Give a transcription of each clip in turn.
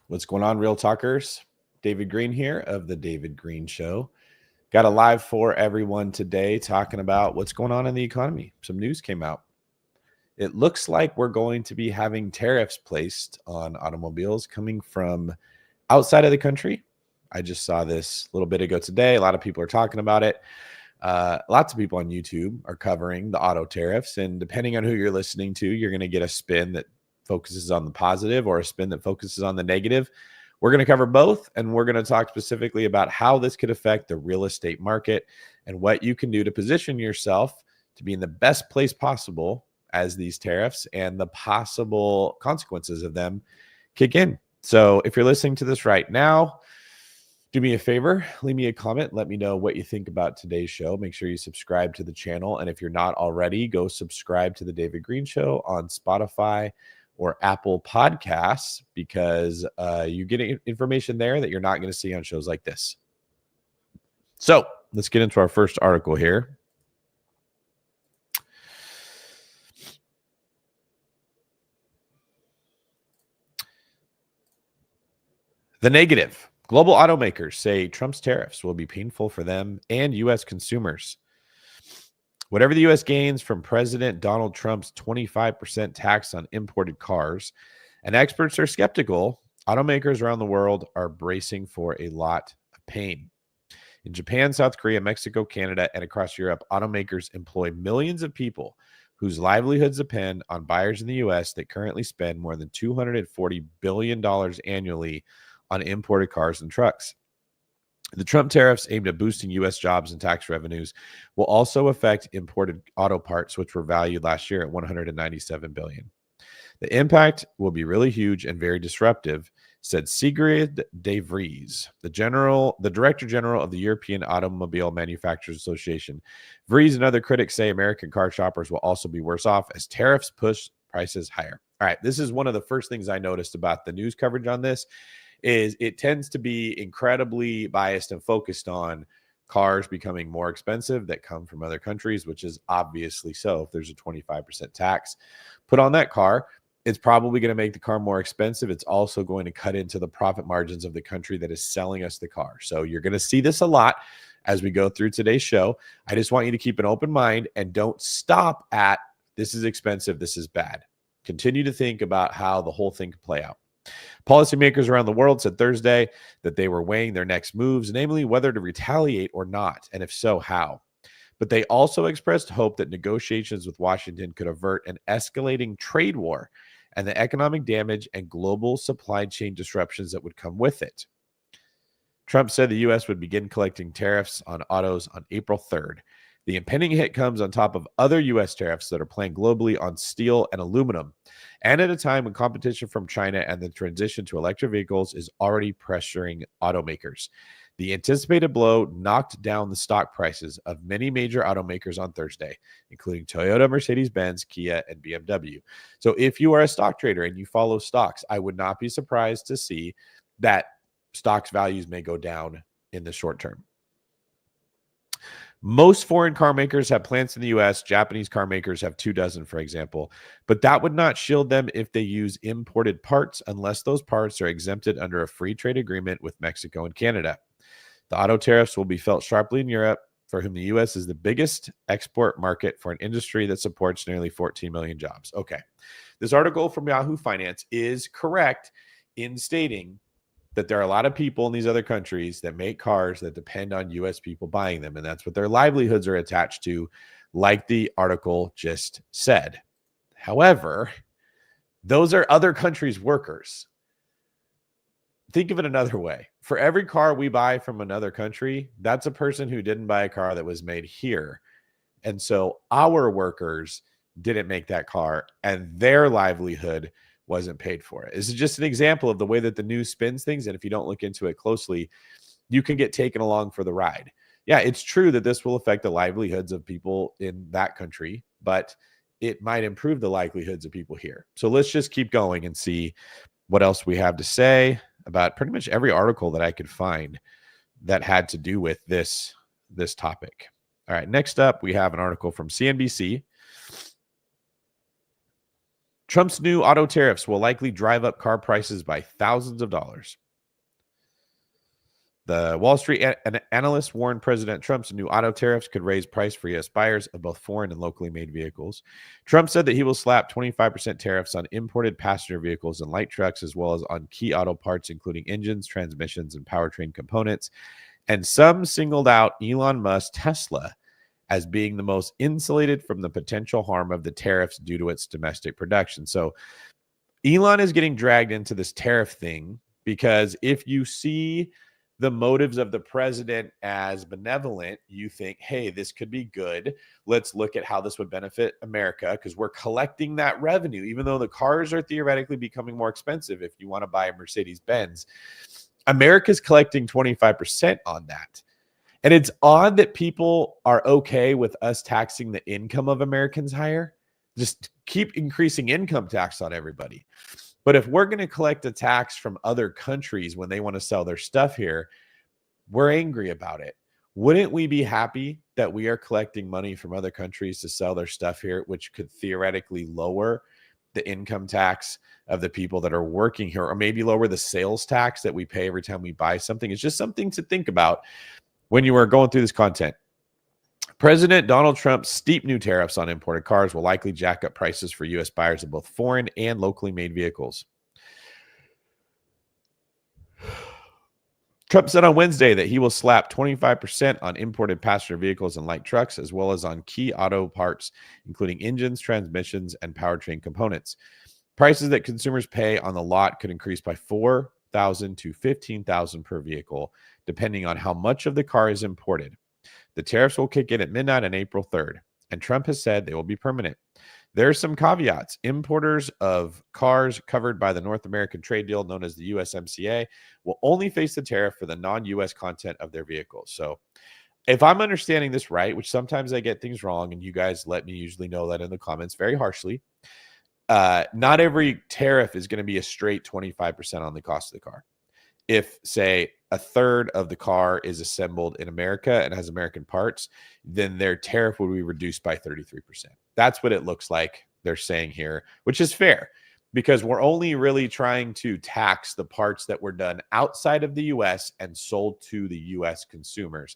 What's going on, Real Talkers? David Green here of The David Green Show. Got a live for everyone today talking about what's going on in the economy. Some news came out. It looks like we're going to be having tariffs placed on automobiles coming from outside of the country. I just saw this a little bit ago today. A lot of people are talking about it. Lots of people on YouTube are covering the auto tariffs. And depending on who you're listening to, you're going to get a spin that focuses on the positive or a spin that focuses on the negative. We're going to cover both, and we're going to talk specifically about how this could affect the real estate market and what you can do to position yourself to be in the best place possible as these tariffs and the possible consequences of them kick in. So if you're listening to this right now, do me a favor, leave me a comment. Let me know what you think about today's show. Make sure you subscribe to the channel. And if you're not already, go subscribe to the David Green Show on Spotify or Apple Podcasts, because you get information there that you're not going to see on shows like this. So let's get into our first article here. The negative. Global automakers say Trump's tariffs will be painful for them and U.S. consumers. Whatever the U.S. gains from President Donald Trump's 25% tax on imported cars, and experts are skeptical, automakers around the world are bracing for a lot of pain. In Japan, South Korea, Mexico, Canada, and across Europe, automakers employ millions of people whose livelihoods depend on buyers in the U.S. that currently spend more than $240 billion annually on imported cars and trucks. The Trump tariffs aimed at boosting U.S. jobs and tax revenues will also affect imported auto parts, which were valued last year at $197 billion. The impact will be really huge and very disruptive, said Sigrid de Vries, the Director General of the European Automobile Manufacturers Association. Vries and other critics say American car shoppers will also be worse off as tariffs push prices higher. All right, this is one of the first things I noticed about the news coverage on this. Is it tends to be incredibly biased and focused on cars becoming more expensive that come from other countries, which is obviously so. If there's a 25% tax put on that car, it's probably going to make the car more expensive. It's also going to cut into the profit margins of the country that is selling us the car. So you're going to see this a lot as we go through today's show. I just want you to keep an open mind and don't stop at this is expensive, this is bad. Continue to think about how the whole thing could play out. Policymakers around the world said Thursday that they were weighing their next moves, namely whether to retaliate or not, and if so, how. But they also expressed hope that negotiations with Washington could avert an escalating trade war and the economic damage and global supply chain disruptions that would come with it. Trump said the U.S. would begin collecting tariffs on autos on April 3rd. The impending hit comes on top of other U.S. tariffs that are planned globally on steel and aluminum, and at a time when competition from China and the transition to electric vehicles is already pressuring automakers. The anticipated blow knocked down the stock prices of many major automakers on Thursday, including Toyota, Mercedes-Benz, Kia, and BMW. So if you are a stock trader and you follow stocks, I would not be surprised to see that stocks values may go down in the short term. Most foreign car makers have plants in the U.S. Japanese car makers have 24, for example, but that would not shield them if they use imported parts unless those parts are exempted under a free trade agreement with Mexico and Canada. The auto tariffs will be felt sharply in Europe, for whom the U.S. is the biggest export market for an industry that supports nearly 14 million jobs. Okay, this article from Yahoo Finance is correct in stating that there are a lot of people in these other countries that make cars that depend on U.S. people buying them, and that's what their livelihoods are attached to, like the article just said. However, those are other countries' workers. Think of it another way. For every car we buy from another country, that's a person who didn't buy a car that was made here. And so our workers didn't make that car, and their livelihood wasn't paid for it. This is just an example of the way that the news spins things. And if you don't look into it closely, you can get taken along for the ride. Yeah, it's true that this will affect the livelihoods of people in that country, but it might improve the livelihoods of people here. So let's just keep going and see what else we have to say about pretty much every article that I could find that had to do with this topic. All right, next up, we have an article from CNBC. Trump's new auto tariffs will likely drive up car prices by thousands of dollars. The Wall Street analysts warned President Trump's new auto tariffs could raise price for U.S. buyers of both foreign and locally made vehicles. Trump said that he will slap 25% tariffs on imported passenger vehicles and light trucks, as well as on key auto parts, including engines, transmissions, and powertrain components. And some singled out Elon Musk's Tesla as being the most insulated from the potential harm of the tariffs due to its domestic production. So Elon is getting dragged into this tariff thing because if you see the motives of the president as benevolent, you think, hey, this could be good. Let's look at how this would benefit America because we're collecting that revenue, even though the cars are theoretically becoming more expensive. If you want to buy a Mercedes-Benz, America's collecting 25% on that. And it's odd that people are okay with us taxing the income of Americans higher. Just keep increasing income tax on everybody. But if we're going to collect a tax from other countries when they want to sell their stuff here, we're angry about it. Wouldn't we be happy that we are collecting money from other countries to sell their stuff here, which could theoretically lower the income tax of the people that are working here, or maybe lower the sales tax that we pay every time we buy something? It's just something to think about when you are going through this content. President Donald Trump's steep new tariffs on imported cars will likely jack up prices for U.S. buyers of both foreign and locally made vehicles. Trump said on Wednesday that he will slap 25% on imported passenger vehicles and light trucks, as well as on key auto parts, including engines, transmissions, and powertrain components. Prices that consumers pay on the lot could increase by $4,000 to $15,000 per vehicle, depending on how much of the car is imported. The tariffs will kick in at midnight on April 3rd, and Trump has said they will be permanent. There are some caveats. Importers of cars covered by the North American trade deal known as the USMCA will only face the tariff for the non-US content of their vehicles. So if I'm understanding this right, which sometimes I get things wrong, and you guys let me usually know that in the comments very harshly, not every tariff is going to be a straight 25% on the cost of the car. If, say, a third of the car is assembled in America and has American parts, then their tariff will be reduced by 33%. That's what it looks like they're saying here, which is fair because we're only really trying to tax the parts that were done outside of the U.S. and sold to the U.S. consumers.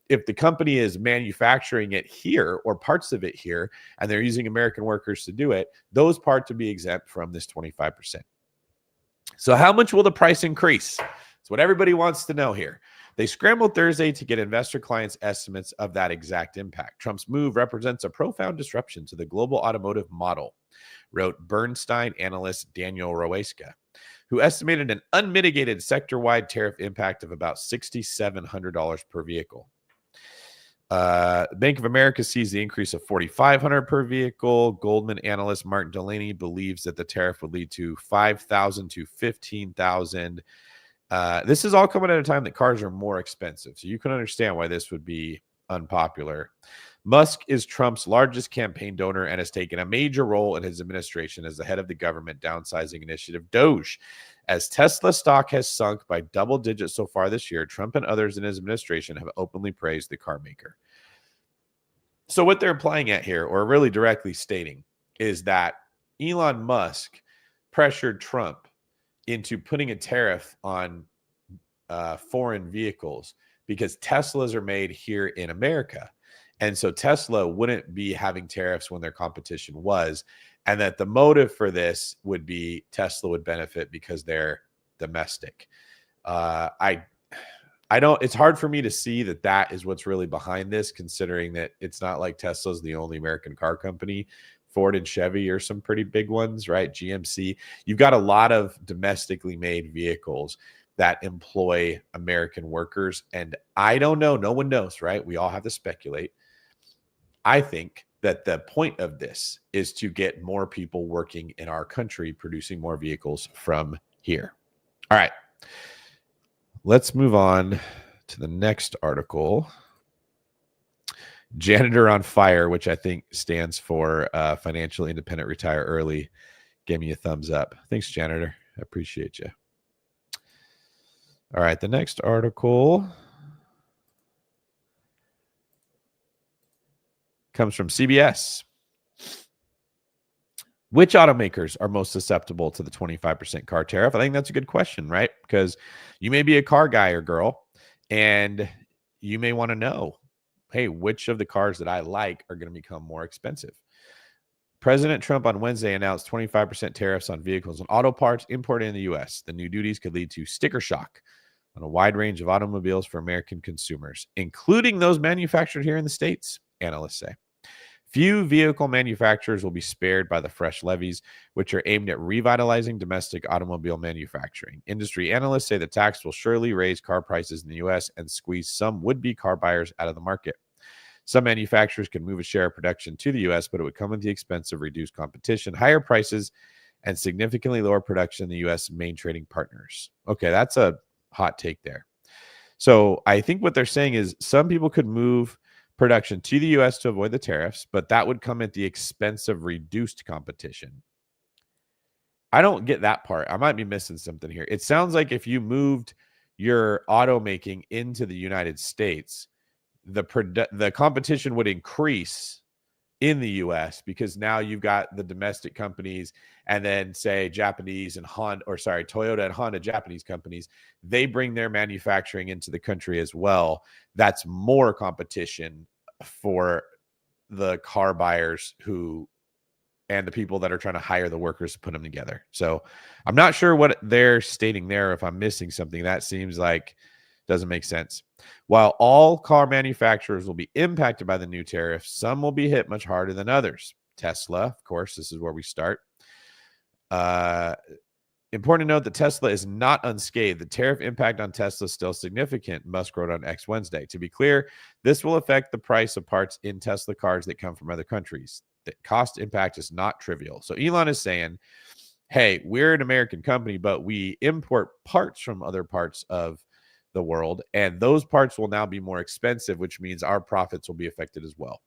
If the company is manufacturing it here or parts of it here and they're using American workers to do it, those parts would be exempt from this 25%. So how much will the price increase? It's what everybody wants to know here. They scrambled Thursday to get investor clients' estimates of that exact impact. Trump's move represents a profound disruption to the global automotive model, wrote Bernstein analyst Daniel Roeska, who estimated an unmitigated sector-wide tariff impact of about $6,700 per vehicle. Bank of America sees the increase of $4,500 per vehicle. Goldman analyst Martin Delaney believes that the tariff would lead to $5,000 to $15,000. This is all coming at a time that cars are more expensive, so you can understand why this would be unpopular. Musk is Trump's largest campaign donor and has taken a major role in his administration as the head of the government downsizing initiative DOGE. As Tesla stock has sunk by double digits so far this year, Trump and others in his administration have openly praised the car maker. So what they're implying at here, or really directly stating, is that Elon Musk pressured Trump into putting a tariff on foreign vehicles because Teslas are made here in America. And so Tesla wouldn't be having tariffs when their competition was. And that the motive for this would be Tesla would benefit because they're domestic. I don't, it's hard for me to see that that is what's really behind this, considering that it's not like Tesla's the only American car company. Ford and Chevy are some pretty big ones, right? GMC. You've got a lot of domestically made vehicles that employ American workers. And I don't know. No one knows, right? We all have to speculate. I think that the point of this is to get more people working in our country, producing more vehicles from here. All right. Let's move on to the next article. Janitor on Fire, which I think stands for Financial Independent Retire Early, gave me a thumbs up. Thanks, Janitor. I appreciate you. All right. The next article comes from CBS. Which automakers are most susceptible to the 25% car tariff? I think that's a good question, right? Because you may be a car guy or girl, and you may want to know, hey, which of the cars that I like are going to become more expensive? President Trump on Wednesday announced 25% tariffs on vehicles and auto parts imported in the U.S. The new duties could lead to sticker shock on a wide range of automobiles for American consumers, including those manufactured here in the States, analysts say. Few vehicle manufacturers will be spared by the fresh levies, which are aimed at revitalizing domestic automobile manufacturing. Industry analysts say the tax will surely raise car prices in the U.S. and squeeze some would-be car buyers out of the market. Some manufacturers can move a share of production to the U.S., but it would come at the expense of reduced competition, higher prices, and significantly lower production in the U.S. main trading partners. Okay, that's a hot take there. So I think what they're saying is some people could move production to the U.S. to avoid the tariffs, but that would come at the expense of reduced competition. I don't get that part. I might be missing something here. It sounds like if you moved your automaking into the United States, the competition would increase in the US because now you've got the domestic companies and then say Japanese and Toyota and Honda, Japanese companies, they bring their manufacturing into the country as well. That's more competition for the car buyers and the people that are trying to hire the workers to put them together. So I'm not sure what they're stating there. If I'm missing something, that seems like doesn't make sense. While all car manufacturers will be impacted by the new tariffs, some will be hit much harder than others. Tesla, of course, this is where we start. Important to note that Tesla is not unscathed. The tariff impact on Tesla is still significant, Musk wrote on X Wednesday. To be clear, this will affect the price of parts in Tesla cars that come from other countries. The cost impact is not trivial. So Elon is saying, hey, we're an American company, but we import parts from other parts of the world, and those parts will now be more expensive, which means our profits will be affected as well.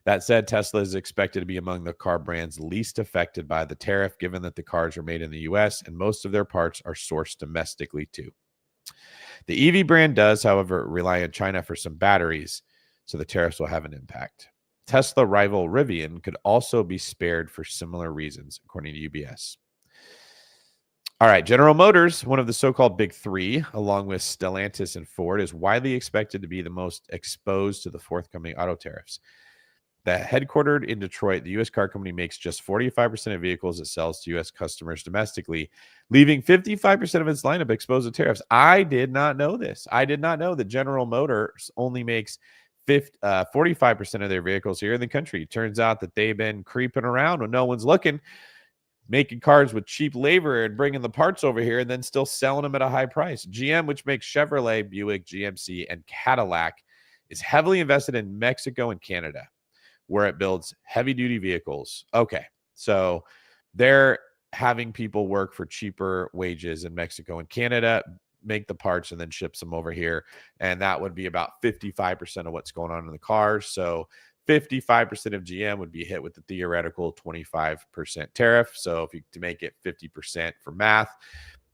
That said, Tesla is expected to be among the car brands least affected by the tariff, given that the cars are made in the U.S. and most of their parts are sourced domestically too. The EV brand does, however, rely on China for some batteries, so the tariffs will have an impact. Tesla rival Rivian could also be spared for similar reasons, according to UBS. All right, General Motors, one of the so-called big three, along with Stellantis and Ford, is widely expected to be the most exposed to the forthcoming auto tariffs. Headquartered in Detroit, the U.S. car company makes just 45% of vehicles it sells to U.S. customers domestically, leaving 55% of its lineup exposed to tariffs. I did not know this. I did not know that General Motors only makes 45% of their vehicles here in the country. Turns out that they've been creeping around when no one's looking, making cars with cheap labor and bringing the parts over here and then still selling them at a high price. GM, which makes Chevrolet, Buick, GMC, and Cadillac, is heavily invested in Mexico and Canada, where it builds heavy-duty vehicles. Okay, so they're having people work for cheaper wages in Mexico and Canada, make the parts, and then ships them over here. And that would be about 55% of what's going on in the cars. So 55% of GM would be hit with the theoretical 25% tariff. So if you to make it 50% for math,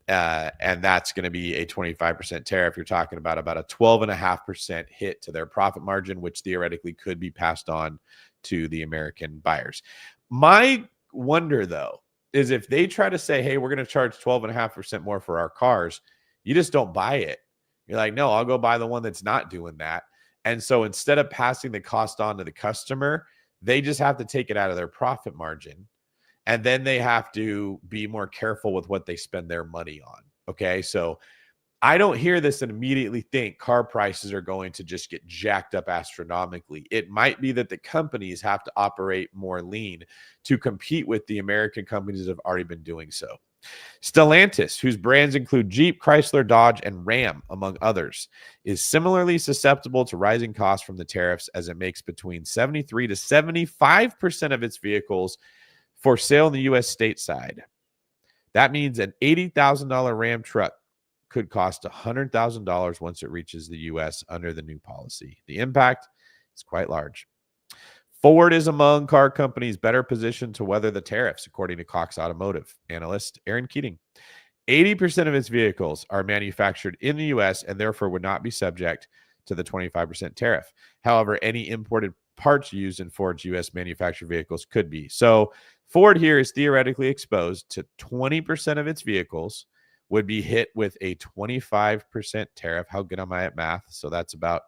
and that's going to be a 25% tariff, you're talking about a 12.5% hit to their profit margin, which theoretically could be passed on to the American buyers. My wonder, though, is if they try to say, hey, we're going to charge 12.5% more for our cars, you just don't buy it. You're like, no, I'll go buy the one that's not doing that. And so instead of passing the cost on to the customer, they just have to take it out of their profit margin. And then they have to be more careful with what they spend their money on. Okay. So I don't hear this and immediately think car prices are going to just get jacked up astronomically. It might be that the companies have to operate more lean to compete with the American companies that have already been doing so. Stellantis, whose brands include Jeep, Chrysler, Dodge, and Ram, among others, is similarly susceptible to rising costs from the tariffs as it makes between 73 to 75% of its vehicles for sale in the U.S. stateside. That means an $80,000 Ram truck could cost $100,000 once it reaches the U.S. under the new policy. The impact is quite large. Ford is among car companies better positioned to weather the tariffs, according to Cox Automotive analyst Aaron Keating. 80% of its vehicles are manufactured in the U.S. and therefore would not be subject to the 25% tariff. However, any imported parts used in Ford's U.S. manufactured vehicles could be. So Ford here is theoretically exposed to 20% of its vehicles would be hit with a 25% tariff. How good am I at math? So that's about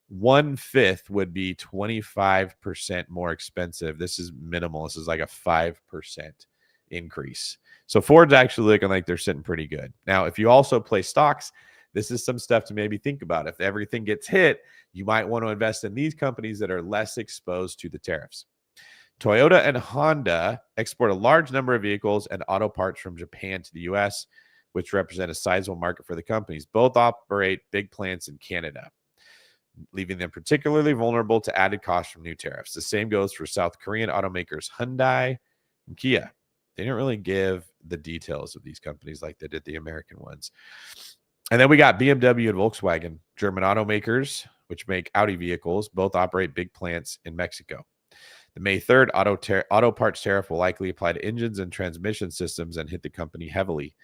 1/5 would be 25% more expensive. This is minimal. This is like a 5% increase. So Ford's actually looking like they're sitting pretty good. Now, if you also play stocks, this is some stuff to maybe think about. If everything gets hit, you might want to invest in these companies that are less exposed to the tariffs. Toyota and Honda export a large number of vehicles and auto parts from Japan to the US, which represent a sizable market for the companies. Both operate big plants in Canada, leaving them particularly vulnerable to added costs from new tariffs. The same goes for South Korean automakers Hyundai and Kia. They didn't really give the details of these companies like they did the American ones. And then we got BMW and Volkswagen, German automakers, which make Audi vehicles. Both operate big plants in Mexico. The May 3rd auto parts tariff will likely apply to engines and transmission systems and hit the company heavily.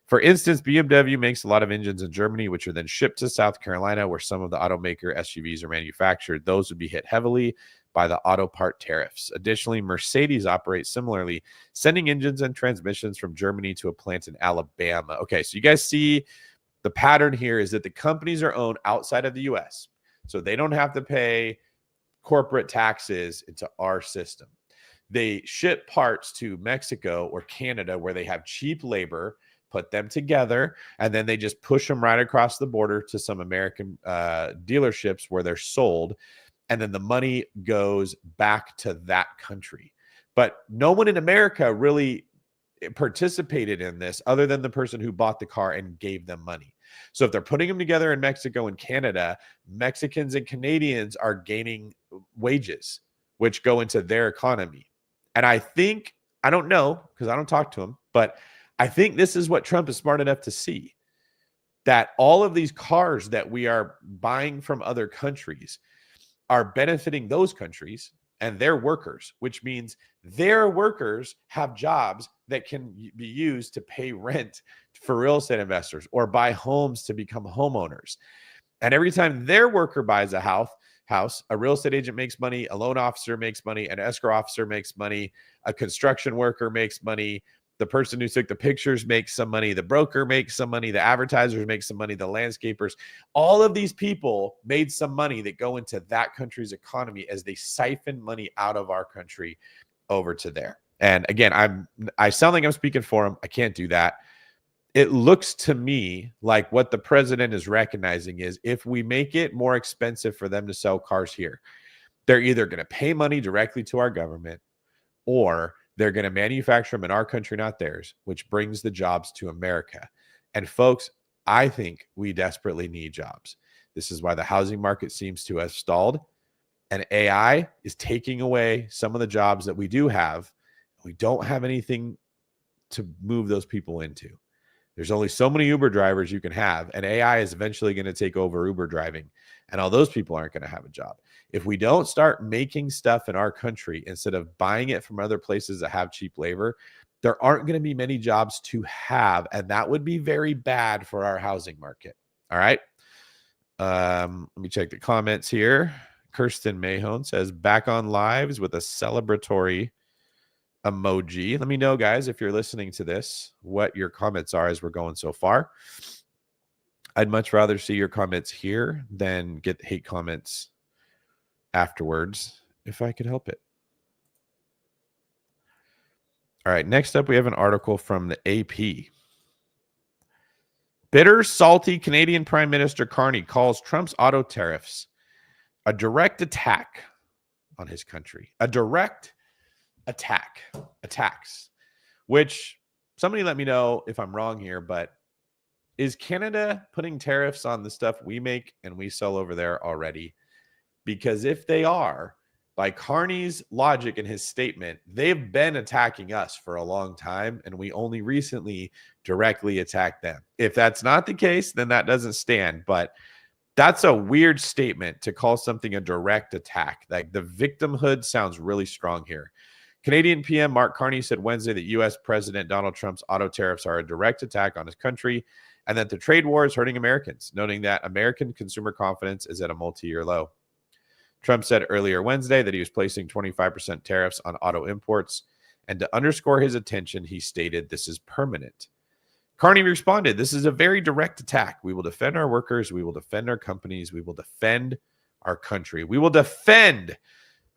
For instance, BMW makes a lot of engines in Germany, which are then shipped to South Carolina, where some of the automaker SUVs are manufactured. Those would be hit heavily by the auto part tariffs. Additionally, Mercedes operates similarly, sending engines and transmissions from Germany to a plant in Alabama. Okay, so you guys see the pattern here is that the companies are owned outside of the U.S., so they don't have to pay corporate taxes into our system. They ship parts to Mexico or Canada where they have cheap labor, put them together, and then they just push them right across the border to some American dealerships where they're sold. And then the money goes back to that country. But no one in America really participated in this other than the person who bought the car and gave them money. So if they're putting them together in Mexico and Canada, Mexicans and Canadians are gaining wages, which go into their economy. And I think, I don't know, because I don't talk to them, but I think this is what Trump is smart enough to see, that all of these cars that we are buying from other countries are benefiting those countries and their workers, which means their workers have jobs that can be used to pay rent for real estate investors or buy homes to become homeowners. And every time their worker buys a house, a real estate agent makes money, a loan officer makes money, an escrow officer makes money, a construction worker makes money, the person who took the pictures makes some money, the broker makes some money, the advertisers make some money, the landscapers. All of these people made some money that go into that country's economy as they siphon money out of our country over to there. And again, I sound like I'm speaking for them. I can't do that. It looks to me like what the president is recognizing is if we make it more expensive for them to sell cars here, they're either going to pay money directly to our government or they're going to manufacture them in our country, not theirs, which brings the jobs to America. And folks, I think we desperately need jobs. This is why the housing market seems to have stalled. And AI is taking away some of the jobs that we do have. We don't have anything to move those people into. There's only so many Uber drivers you can have, and AI is eventually going to take over Uber driving, and all those people aren't going to have a job. If we don't start making stuff in our country instead of buying it from other places that have cheap labor, there aren't going to be many jobs to have, and that would be very bad for our housing market. All right. Let me check the comments here. Kirsten Mahone says, back on lives with a celebratory emoji. Let me know, guys, if you're listening to this, what your comments are as we're going so far. I'd much rather see your comments here than get hate comments afterwards if I could help it. All right, next up, we have an article from the AP. Bitter, salty Canadian Prime Minister Carney calls Trump's auto tariffs a direct attack on his country. A direct attacks, which somebody let me know if I'm wrong here, but is Canada putting tariffs on the stuff we make and we sell over there already? Because if they are, by Carney's logic and his statement, they've been attacking us for a long time, and we only recently directly attacked them. If that's not the case, then that doesn't stand. But that's a weird statement to call something a direct attack. Like the victimhood sounds really strong here. Canadian PM Mark Carney said Wednesday that U.S. President Donald Trump's auto tariffs are a direct attack on his country and that the trade war is hurting Americans, noting that American consumer confidence is at a multi-year low. Trump said earlier Wednesday that he was placing 25% tariffs on auto imports And to underscore his attention, he stated, "This is permanent." Carney responded, "This is a very direct attack. We will defend our workers. We will defend our companies. We will defend our country. We will defend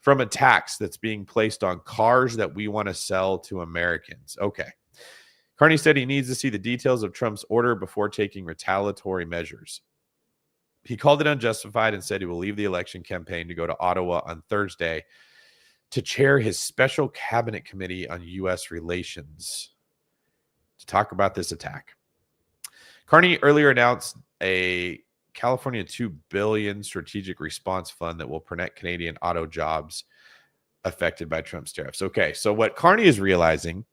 from a tax that's being placed on cars that we want to sell to Americans." Okay. Carney said he needs to see the details of Trump's order before taking retaliatory measures. He called it unjustified and said he will leave the election campaign to go to Ottawa on Thursday to chair his special cabinet committee on U.S. relations to talk about this attack. Carney earlier announced a California $2 billion strategic response fund that will protect Canadian auto jobs affected by Trump's tariffs. Okay, so what Carney is realizing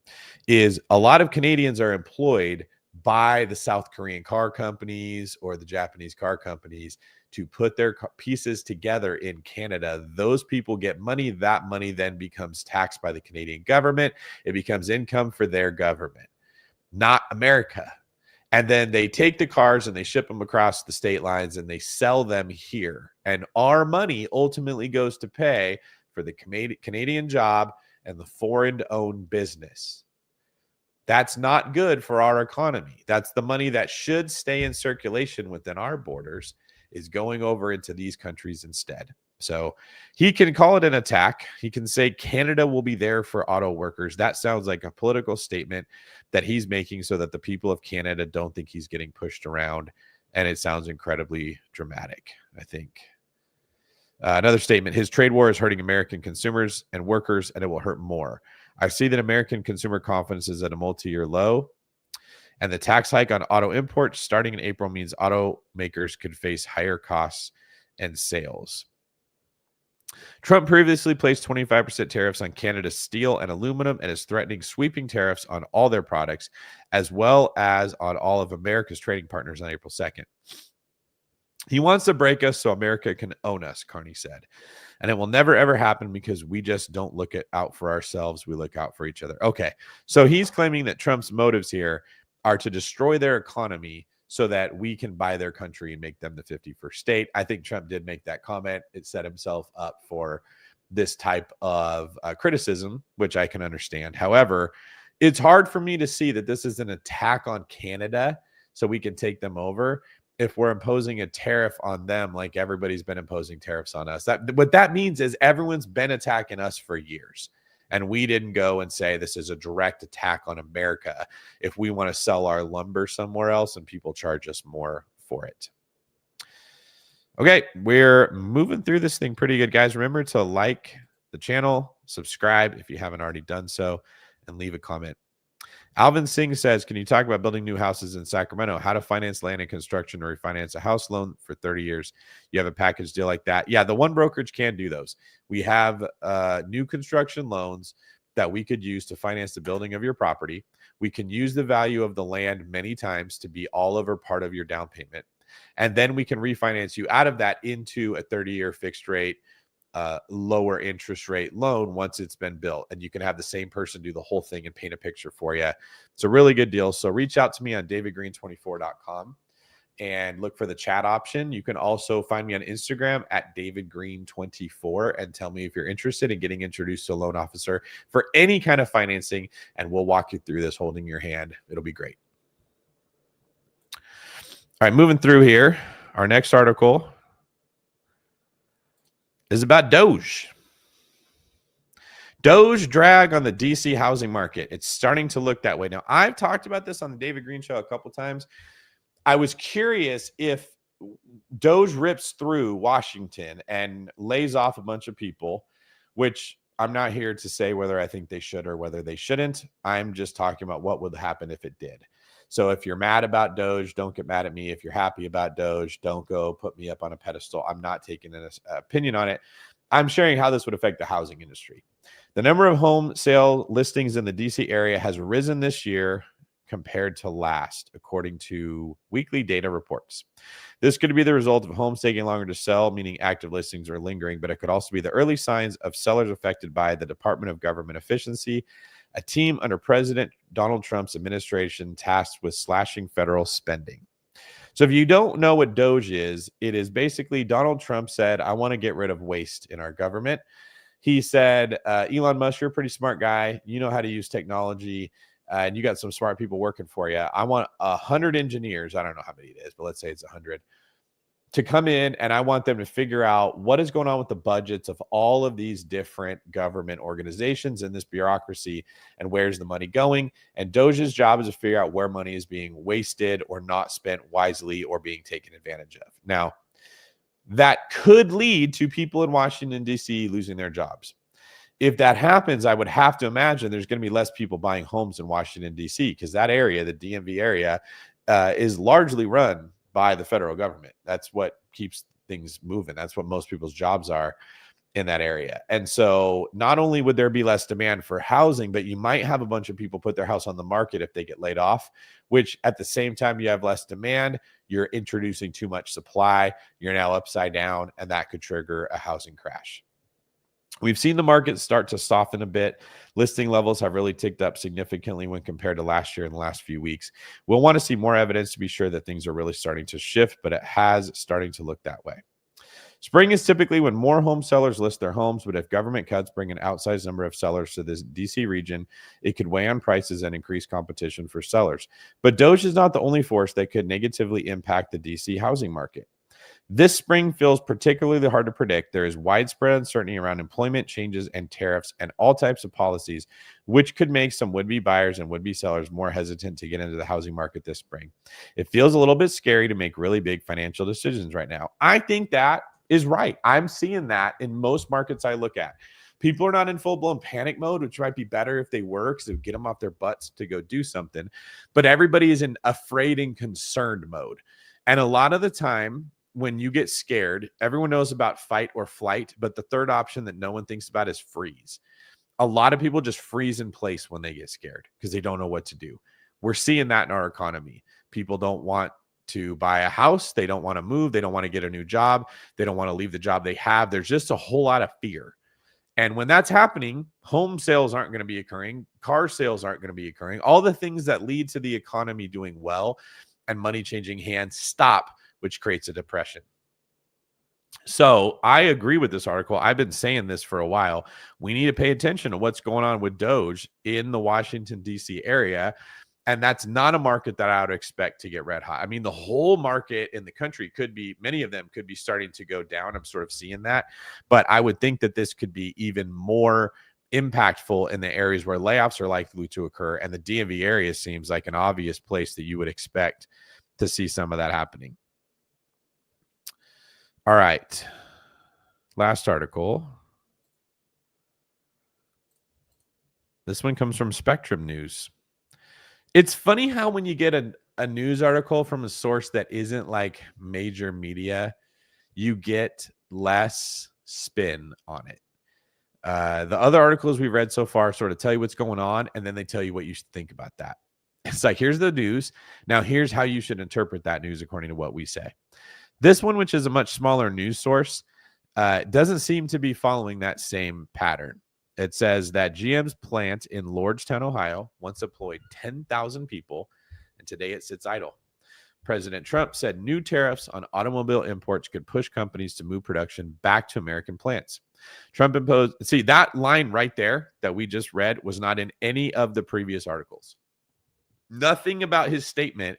is a lot of Canadians are employed by the South Korean car companies or the Japanese car companies to put their pieces together in Canada. Those people get money. That money then becomes taxed by the Canadian government. It becomes income for their government, not America. And then they take the cars and they ship them across the state lines and they sell them here. And our money ultimately goes to pay for the Canadian job and the foreign-owned business. That's not good for our economy. That's the money that should stay in circulation within our borders is going over into these countries instead. So he can call it an attack. He can say Canada will be there for auto workers. That sounds like a political statement that he's making so that the people of Canada don't think he's getting pushed around. And it sounds incredibly dramatic, I think. Another statement, his trade war is hurting American consumers and workers, and it will hurt more. I see that American consumer confidence is at a multi-year low, and the tax hike on auto imports starting in April means automakers could face higher costs and sales. Trump previously placed 25% tariffs on Canada's steel and aluminum and is threatening sweeping tariffs on all their products, as well as on all of America's trading partners on April 2nd. He wants to break us so America can own us, Carney said. And it will never, ever happen because we just don't look out for ourselves. We look out for each other. Okay, so he's claiming that Trump's motives here are to destroy their economy so that we can buy their country and make them the 51st state. I think Trump did make that comment. It set himself up for this type of criticism, which I can understand. However, it's hard for me to see that this is an attack on Canada so we can take them over if we're imposing a tariff on them like everybody's been imposing tariffs on us. What that means is everyone's been attacking us for years. And we didn't go and say this is a direct attack on America if we want to sell our lumber somewhere else and people charge us more for it. Okay, we're moving through this thing pretty good, guys. Remember to like the channel, subscribe if you haven't already done so, and leave a comment. Alvin Singh says, can you talk about building new houses in Sacramento? How to finance land and construction or refinance a house loan for 30 years? You have a package deal like that? Yeah, the one brokerage can do those. We have new construction loans that we could use to finance the building of your property. We can use the value of the land many times to be all over part of your down payment. And then we can refinance you out of that into a 30-year fixed rate, lower interest rate loan once it's been built, and you can have the same person do the whole thing and paint a picture for you. It's a really good deal. So reach out to me on davidgreen24.com and look for the chat option. You can also find me on Instagram at davidgreen24 and tell me if you're interested in getting introduced to a loan officer for any kind of financing, and we'll walk you through this holding your hand. It'll be great. All right, moving through here, our next article is about DOGE. DOGE drag on the DC housing market. It's starting to look that way. Now, I've talked about this on the David Green Show a couple times. I was curious if DOGE rips through Washington and lays off a bunch of people, which I'm not here to say whether I think they should or whether they shouldn't. I'm just talking about what would happen if it did. So if you're mad about DOGE, don't get mad at me. If you're happy about DOGE, don't go put me up on a pedestal. I'm not taking an opinion on it. I'm sharing how this would affect the housing industry. The number of home sale listings in the DC area has risen this year compared to last, according to weekly data reports. This could be the result of homes taking longer to sell, meaning active listings are lingering, but it could also be the early signs of sellers affected by the Department of Government Efficiency, a team under President Donald Trump's administration tasked with slashing federal spending. So if you don't know what DOGE is, it is basically Donald Trump said, I want to get rid of waste in our government. He said, Elon Musk, you're a pretty smart guy. You know how to use technology, and you got some smart people working for you. I want 100 engineers. I don't know how many it is, but let's say it's 100 to come in, and I want them to figure out what is going on with the budgets of all of these different government organizations and this bureaucracy, and where's the money going. And DOGE's job is to figure out where money is being wasted or not spent wisely or being taken advantage of. Now, that could lead to people in Washington, D.C. losing their jobs. If that happens, I would have to imagine there's going to be less people buying homes in Washington, D.C., because that area, the DMV area, is largely run by the federal government. That's what keeps things moving. That's what most people's jobs are in that area. And so not only would there be less demand for housing, but you might have a bunch of people put their house on the market if they get laid off, which at the same time you have less demand, you're introducing too much supply, you're now upside down, and that could trigger a housing crash. We've seen the market start to soften a bit. Listing levels have really ticked up significantly when compared to last year in the last few weeks. We'll want to see more evidence to be sure that things are really starting to shift, but it has starting to look that way. Spring is typically when more home sellers list their homes, but if government cuts bring an outsized number of sellers to this DC region, it could weigh on prices and increase competition for sellers. But DOGE is not the only force that could negatively impact the DC housing market. This spring feels particularly hard to predict. There is widespread uncertainty around employment changes and tariffs and all types of policies, which could make some would-be buyers and would-be sellers more hesitant to get into the housing market this spring. It feels a little bit scary to make really big financial decisions right now. I think that is right. I'm seeing that in most markets I look at. People are not in full-blown panic mode, which might be better if they were, because it would get them off their butts to go do something. But everybody is in afraid and concerned mode. And a lot of the time, when you get scared, everyone knows about fight or flight, but the third option that no one thinks about is freeze. A lot of people just freeze in place when they get scared because they don't know what to do. We're seeing that in our economy. People don't want to buy a house. They don't want to move. They don't want to get a new job. They don't want to leave the job they have. There's just a whole lot of fear. And when that's happening, home sales aren't going to be occurring. Car sales aren't going to be occurring. All the things that lead to the economy doing well and money changing hands stop, which creates a depression. So I agree with this article. I've been saying this for a while. We need to pay attention to what's going on with DOGE in the Washington, D.C. area. And that's not a market that I would expect to get red hot. I mean, the whole market in the country could be, many of them could be starting to go down. I'm sort of seeing that. But I would think that this could be even more impactful in the areas where layoffs are likely to occur. And the DMV area seems like an obvious place that you would expect to see some of that happening. All right. Last article. This one comes from Spectrum News. It's funny how when you get a news article from a source that isn't like major media, you get less spin on it. The other articles we've read so far sort of tell you what's going on, and then they tell you what you should think about that. It's like, here's the news. Now, here's how you should interpret that news according to what we say. This one, which is a much smaller news source, doesn't seem to be following that same pattern. It says that GM's plant in Lordstown, Ohio, once employed 10,000 people, and today it sits idle. President Trump said new tariffs on automobile imports could push companies to move production back to American plants. Trump imposed, see, that line right there that we just read was not in any of the previous articles. Nothing about his statement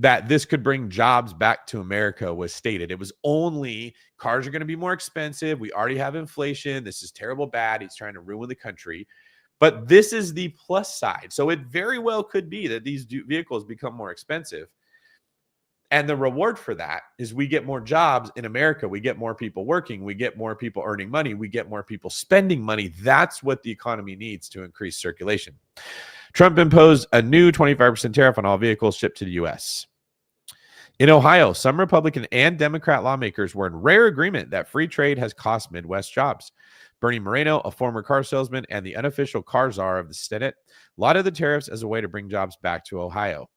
that this could bring jobs back to America was stated. It was only cars are going to be more expensive. We already have inflation. This is terrible bad. He's trying to ruin the country. But this is the plus side. So it very well could be that these vehicles become more expensive. And the reward for that is we get more jobs in America. We get more people working. We get more people earning money. We get more people spending money. That's what the economy needs to increase circulation. Trump imposed a new 25% tariff on all vehicles shipped to the U.S. In Ohio, some Republican and Democrat lawmakers were in rare agreement that free trade has cost Midwest jobs. Bernie Moreno, a former car salesman and the unofficial car czar of the Senate, lauded the tariffs as a way to bring jobs back to Ohio.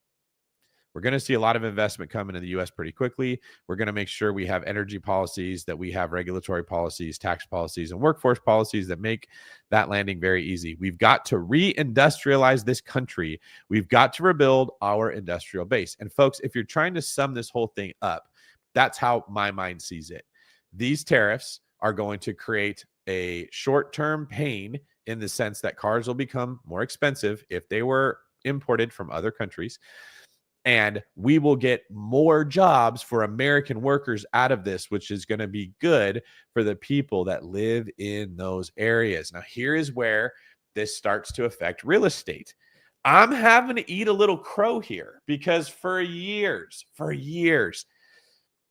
We're going to see a lot of investment come into the U.S. pretty quickly. We're going to make sure we have energy policies, that we have regulatory policies, tax policies, and workforce policies that make that landing very easy. We've got to reindustrialize this country. We've got to rebuild our industrial base. And folks, if you're trying to sum this whole thing up, that's how my mind sees it. These tariffs are going to create a short-term pain in the sense that cars will become more expensive if they were imported from other countries. And we will get more jobs for American workers out of this, which is going to be good for the people that live in those areas. Now, here is where this starts to affect real estate. I'm having to eat a little crow here because for years,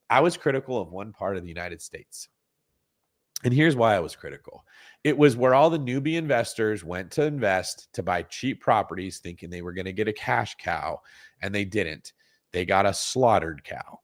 I was critical of one part of the United States. And here's why I was critical. It was where all the newbie investors went to invest to buy cheap properties thinking they were going to get a cash cow, and they didn't. They got a slaughtered cow.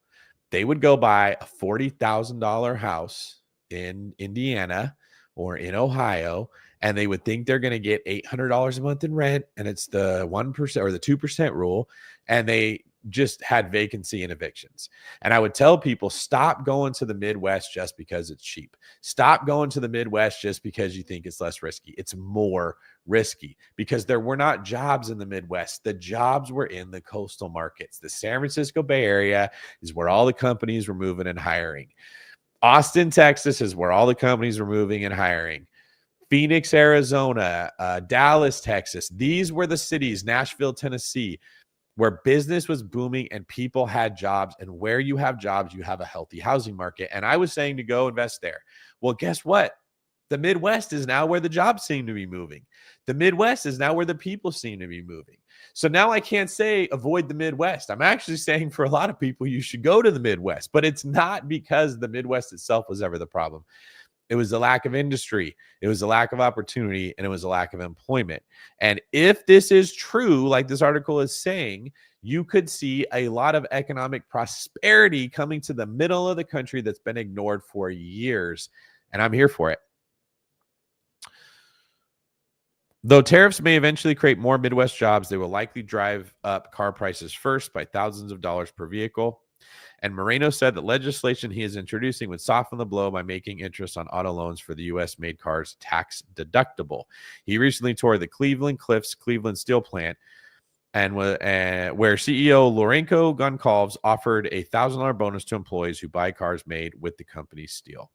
They would go buy a $40,000 house in Indiana or in Ohio, and they would think they're going to get $800 a month in rent, and it's the 1% or the 2% rule, and they just had vacancy and evictions. And I would tell people, stop going to the Midwest just because it's cheap. Stop going to the Midwest just because you think it's less risky. It's more risky because there were not jobs in the Midwest. The jobs were in the coastal markets. The San Francisco Bay Area is where all the companies were moving and hiring. Austin, Texas is where all the companies were moving and hiring. Phoenix, Arizona, Dallas, Texas. These were the cities, Nashville, Tennessee, where business was booming and people had jobs. And where you have jobs, you have a healthy housing market. And I was saying to go invest there. Well, guess what? The Midwest is now where the jobs seem to be moving. The Midwest is now where the people seem to be moving. So now I can't say avoid the Midwest. I'm actually saying for a lot of people, you should go to the Midwest. But it's not because the Midwest itself was ever the problem. It was the lack of industry. It was the lack of opportunity, and it was a lack of employment. And if this is true, like this article is saying, you could see a lot of economic prosperity coming to the middle of the country that's been ignored for years. And I'm here for it. Though tariffs may eventually create more Midwest jobs, they will likely drive up car prices first by thousands of dollars per vehicle. And Moreno said that legislation he is introducing would soften the blow by making interest on auto loans for the U.S.-made cars tax deductible. He recently toured the Cleveland Cliffs Cleveland steel plant, and where CEO Lourenco Goncalves offered a $1,000 bonus to employees who buy cars made with the company's steel.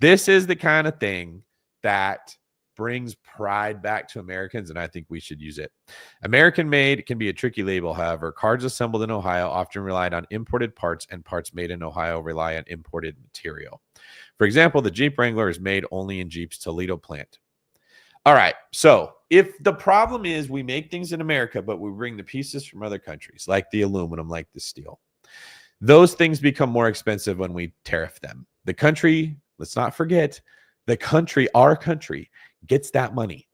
This is the kind of thing that brings pride back to Americans, and I think we should use it. American made can be a tricky label, however. Cars assembled in Ohio often relied on imported parts, and parts made in Ohio rely on imported material. For example, the Jeep Wrangler is made only in Jeep's Toledo plant. All right, so if the problem is we make things in America, but we bring the pieces from other countries, like the aluminum, like the steel, those things become more expensive when we tariff them. The country, let's not forget, the country, our country, gets that money.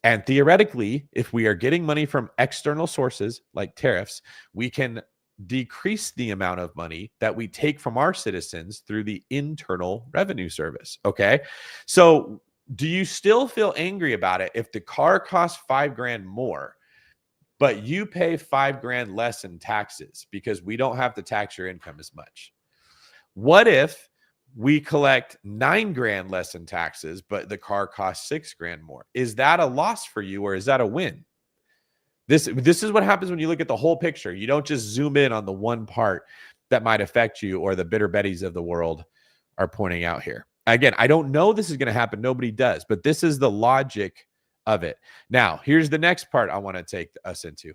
And theoretically, if we are getting money from external sources like tariffs, we can decrease the amount of money that we take from our citizens through the Internal Revenue Service. Okay. So do you still feel angry about it if the car costs $5,000 more, but you pay $5,000 less in taxes because we don't have to tax your income as much? What if we collect $9,000 less in taxes, but the car costs $6,000 more? Is that a loss for you, or is that a win? This is what happens when you look at the whole picture. You don't just zoom in on the one part that might affect you, or the bitter betties of the world are pointing out here. Again, I don't know this is going to happen. Nobody does, but this is the logic of it. Now, here's the next part I want to take us into.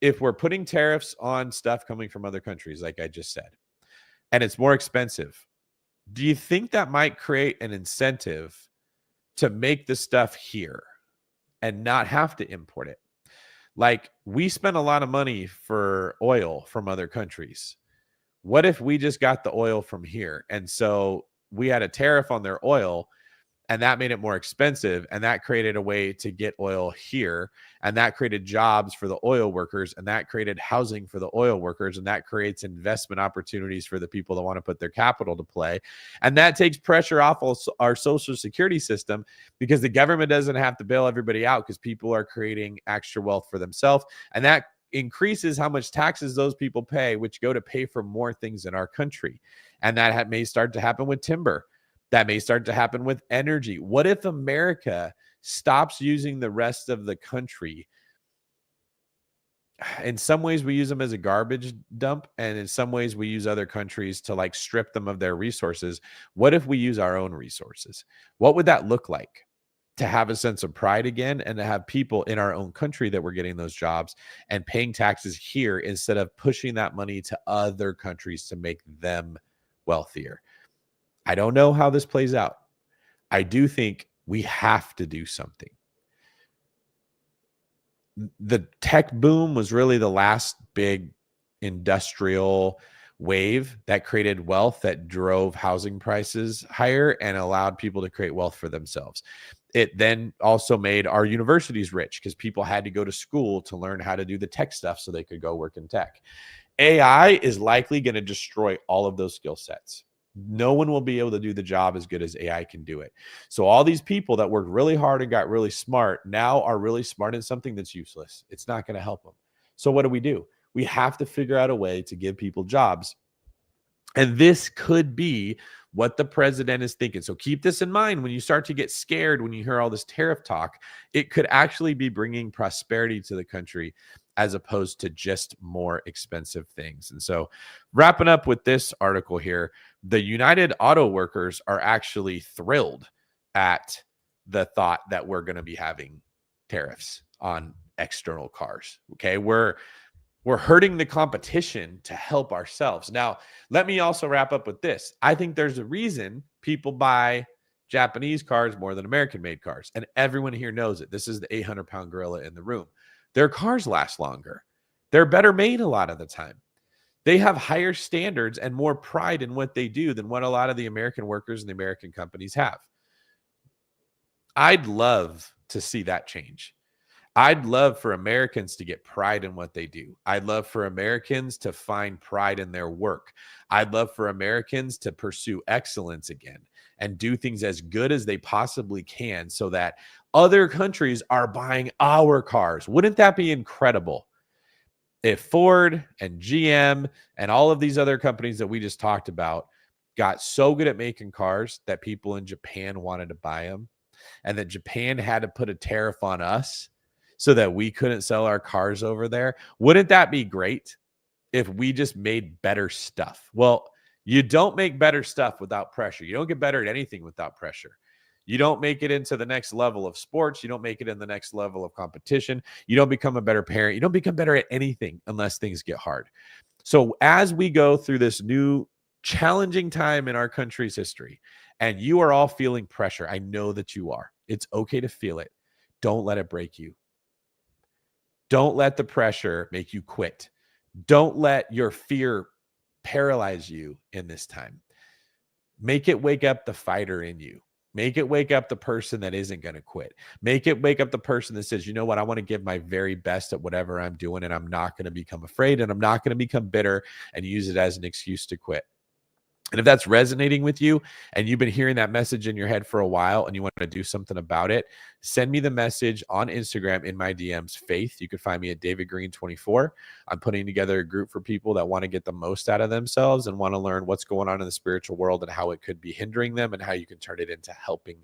If we're putting tariffs on stuff coming from other countries, like I just said, and it's more expensive, do you think that might create an incentive to make the stuff here and not have to import it? Like, we spend a lot of money for oil from other countries. What if we just got the oil from here? And so we had a tariff on their oil, and that made it more expensive, and that created a way to get oil here, and that created jobs for the oil workers, and that created housing for the oil workers, and that creates investment opportunities for the people that want to put their capital to play. And that takes pressure off our social security system because the government doesn't have to bail everybody out because people are creating extra wealth for themselves, and that increases how much taxes those people pay, which go to pay for more things in our country. And that may start to happen with timber. That may start to happen with energy. What if America stops using the rest of the country in some ways we use them as a garbage dump, and in some ways we use other countries to like strip them of their resources. What if we use our own resources? What would that look like? To have a sense of pride again, and to have people in our own country that we're getting those jobs and paying taxes here instead of pushing that money to other countries to make them wealthier. I don't know how this plays out. I do think we have to do something. The tech boom was really the last big industrial wave that created wealth, that drove housing prices higher and allowed people to create wealth for themselves. It then also made our universities rich because people had to go to school to learn how to do the tech stuff so they could go work in tech. AI is likely going to destroy all of those skill sets. No one will be able to do the job as good as AI can do it. So all these people that worked really hard and got really smart now are really smart in something that's useless. It's not going to help them. So what do? We have to figure out a way to give people jobs. And this could be what the president is thinking. So keep this in mind when you start to get scared, when you hear all this tariff talk. It could actually be bringing prosperity to the country as opposed to just more expensive things. And so wrapping up with this article here, the United Auto Workers are actually thrilled at the thought that we're going to be having tariffs on external cars. Okay, we're hurting the competition to help ourselves. Now, let me also wrap up with this. I think there's a reason people buy Japanese cars more than American-made cars, and everyone here knows it. This is the 800-pound gorilla in the room. Their cars last longer. They're better made a lot of the time. They have higher standards and more pride in what they do than what a lot of the American workers and the American companies have. I'd love to see that change. I'd love for Americans to get pride in what they do. I'd love for Americans to find pride in their work. I'd love for Americans to pursue excellence again and do things as good as they possibly can so that other countries are buying our cars. Wouldn't that be incredible? If Ford and GM and all of these other companies that we just talked about got so good at making cars that people in Japan wanted to buy them, and that Japan had to put a tariff on us so that we couldn't sell our cars over there, wouldn't that be great if we just made better stuff? Well, you don't make better stuff without pressure. You don't get better at anything without pressure. You don't make it into the next level of sports. You don't make it in the next level of competition. You don't become a better parent. You don't become better at anything unless things get hard. So as we go through this new challenging time in our country's history, and you are all feeling pressure, I know that you are. It's okay to feel it. Don't let it break you. Don't let the pressure make you quit. Don't let your fear paralyze you in this time. Make it wake up the fighter in you. Make it wake up the person that isn't going to quit. Make it wake up the person that says, you know what, I want to give my very best at whatever I'm doing, and I'm not going to become afraid, and I'm not going to become bitter and use it as an excuse to quit. And if that's resonating with you and you've been hearing that message in your head for a while and you want to do something about it, send me the message on Instagram in my DMs, Faith. You can find me at David Green 24. I'm putting together a group for people that want to get the most out of themselves and want to learn what's going on in the spiritual world and how it could be hindering them and how you can turn it into helping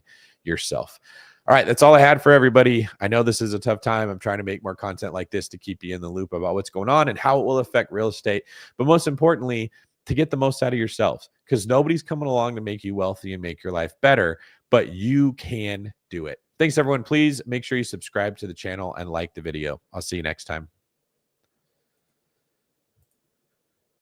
yourself. All right, that's all I had for everybody. I know this is a tough time. I'm trying to make more content like this to keep you in the loop about what's going on and how it will affect real estate. But most importantly, to get the most out of yourselves, because nobody's coming along to make you wealthy and make your life better, but you can do it. Thanks, everyone. Please make sure you subscribe to the channel and like the video. I'll see you next time.